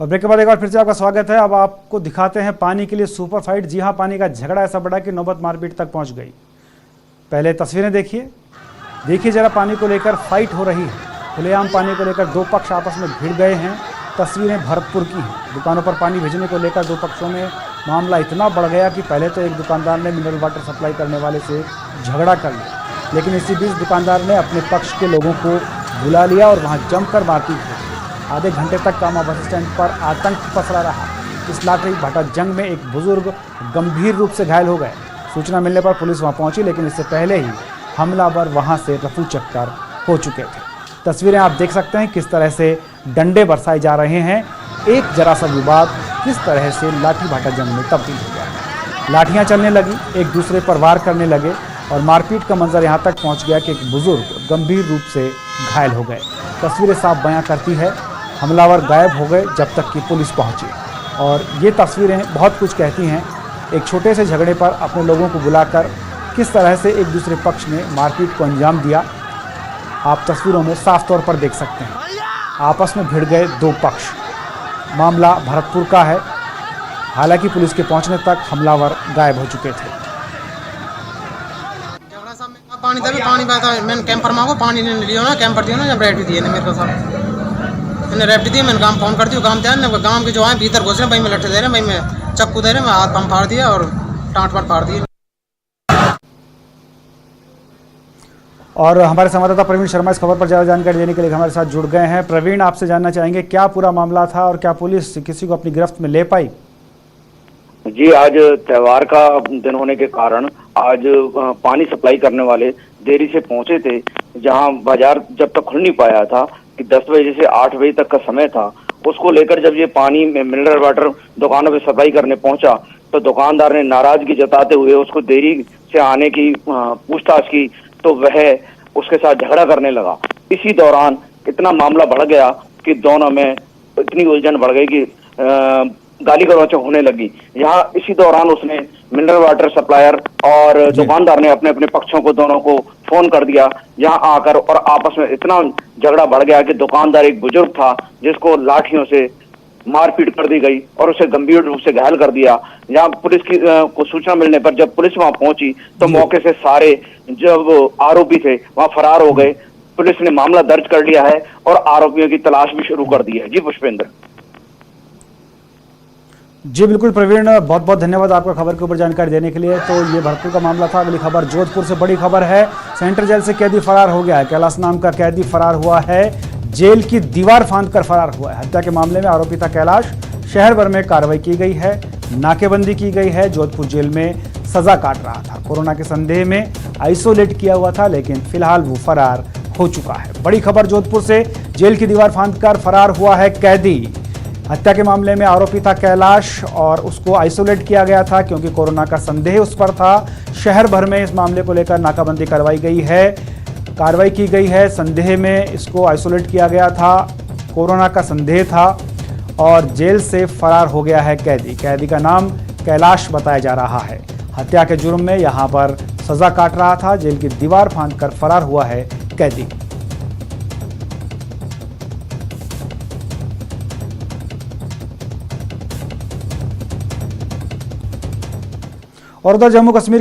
और ब्रेक के बाद एक बार फिर से आपका स्वागत है। अब आपको दिखाते हैं पानी के लिए सुपर फाइट। जी हां, पानी का झगड़ा ऐसा बढ़ा कि नौबत मारपीट तक पहुंच गई। पहले तस्वीरें देखिए जरा, पानी को लेकर फाइट हो रही है। खुलेआम पानी को लेकर दो पक्ष आपस में भिड़ गए हैं। तस्वीरें भरतपुर की हैं। दुकानों पर पानी भेजने को लेकर दो पक्षों में मामला इतना बढ़ गया कि पहले तो एक दुकानदार ने मिनरल वाटर सप्लाई करने वाले से झगड़ा कर लिया, लेकिन इसी बीच दुकानदार ने अपने पक्ष के लोगों को बुला लिया और वहां जमकर मारपीट हुई। आधे घंटे तक कामा बस स्टैंड पर आतंक पसरा रहा। इस लाठी भाटा जंग में एक बुजुर्ग गंभीर रूप से घायल हो गए। सूचना मिलने पर पुलिस वहां पहुंची, लेकिन इससे पहले ही हमलावर वहां से रफू चक्कर हो चुके थे। तस्वीरें आप देख सकते हैं किस तरह से डंडे बरसाए जा रहे हैं। एक जरा सा विवाद किस तरह से लाठी भाटा जंग में तब्दील हो गया। लाठियां चलने लगी, एक दूसरे पर वार करने लगे और मारपीट का मंजर यहां तक पहुंच गया कि एक बुजुर्ग गंभीर रूप से घायल हो गए। तस्वीरें साफ बयां करती है, हमलावर गायब हो गए जब तक कि पुलिस पहुंची। और ये तस्वीरें बहुत कुछ कहती हैं। एक छोटे से झगड़े पर अपने लोगों को बुलाकर किस तरह से एक दूसरे पक्ष ने मारपीट को अंजाम दिया, आप तस्वीरों में साफ तौर पर देख सकते हैं। आपस में भिड़ गए दो पक्ष। मामला भरतपुर का है। हालांकि पुलिस के पहुंचने तक हमलावर गायब हो चुके थे। पानी मैंने कैंपर मांगो, पानी नहीं लियो ना, कैंपर दियो ना, जब रेट भी दिए ना मेरे को सब मैंने रेट दिए। मैंने काम फोन कर दिया, काम दिया ना, गांव के जो है भीतर घुस रहे, भाई मैं लट्ठे दे रहे, भाई मैं चक्कू दे रहे, मैं हाथ पंप फाड़ दिया और टाँट वाट फाड़ दिए। और हमारे संवाददाता प्रवीण शर्मा इस खबर पर ज़्यादा जानकारी देने के लिए हमारे साथ जुड़ गए हैं। प्रवीण, आपसे जानना चाहेंगे क्या पूरा मामला था और क्या पुलिस किसी को अपनी गिरफ्त में ले पाई? जी, आज त्योहार का दिन होने के कारण आज पानी सप्लाई करने वाले देरी से पहुंचे थे। जहां बाजार जब तक खुल नहीं पाया था कि 10 बजे से 8 बजे तक का समय था, उसको लेकर जब ये पानी में मिनरल वाटर दुकानों पे सप्लाई करने पहुंचा तो दुकानदार ने नाराजगी जताते हुए उसको देरी से आने की पूछताछ की तो वह उसके साथ झगड़ा करने लगा। इसी दौरान इतना मामला बढ़ गया कि दोनों में इतनी उलझन बढ़ गई कि गाली गलौच होने लगी। यहाँ इसी दौरान उसने मिनरल वाटर सप्लायर और दुकानदार ने अपने अपने पक्षों को दोनों को फोन कर दिया। यहाँ आकर और आपस में इतना झगड़ा बढ़ गया कि दुकानदार एक बुजुर्ग था जिसको लाठियों से मारपीट कर दी गई और उसे गंभीर रूप से घायल कर दिया। यहाँ पुलिस की को सूचना मिलने पर जब पुलिस वहां पहुंची तो मौके से सारे जो आरोपी थे वहां फरार हो गए। पुलिस ने मामला दर्ज कर लिया है और आरोपियों की तलाश भी शुरू कर दी है। जी पुष्पेंद्र। जी बिल्कुल प्रवीण, बहुत बहुत धन्यवाद आपका खबर के ऊपर जानकारी देने के लिए। तो ये भरतपुर का मामला था। अगली खबर जोधपुर से बड़ी खबर है। सेंट्रल जेल से कैदी फरार हो गया है। कैलाश नाम का कैदी फरार हुआ है, जेल की दीवार फांदकर फरार हुआ है। हत्या के मामले में आरोपी था कैलाश। शहर भर में कार्रवाई की गई है, नाकेबंदी की गई है। जोधपुर जेल में सजा काट रहा था। कोरोना के संदेह में आइसोलेट किया हुआ था, लेकिन फिलहाल वो फरार हो चुका है। बड़ी खबर जोधपुर से, जेल की दीवार फांदकर फरार हुआ है कैदी। हत्या के मामले में आरोपी था कैलाश और उसको आइसोलेट किया गया था क्योंकि कोरोना का संदेह उस पर था। शहर भर में इस मामले को लेकर नाकाबंदी कार्रवाई की गई है। संदेह में इसको आइसोलेट किया गया था, कोरोना का संदेह था और जेल से फरार हो गया है कैदी। कैदी का नाम कैलाश बताया जा रहा है। हत्या के जुर्म में यहां पर सजा काट रहा था। जेल की दीवार फांदकर फरार हुआ है कैदी। और उधर जम्मू कश्मीर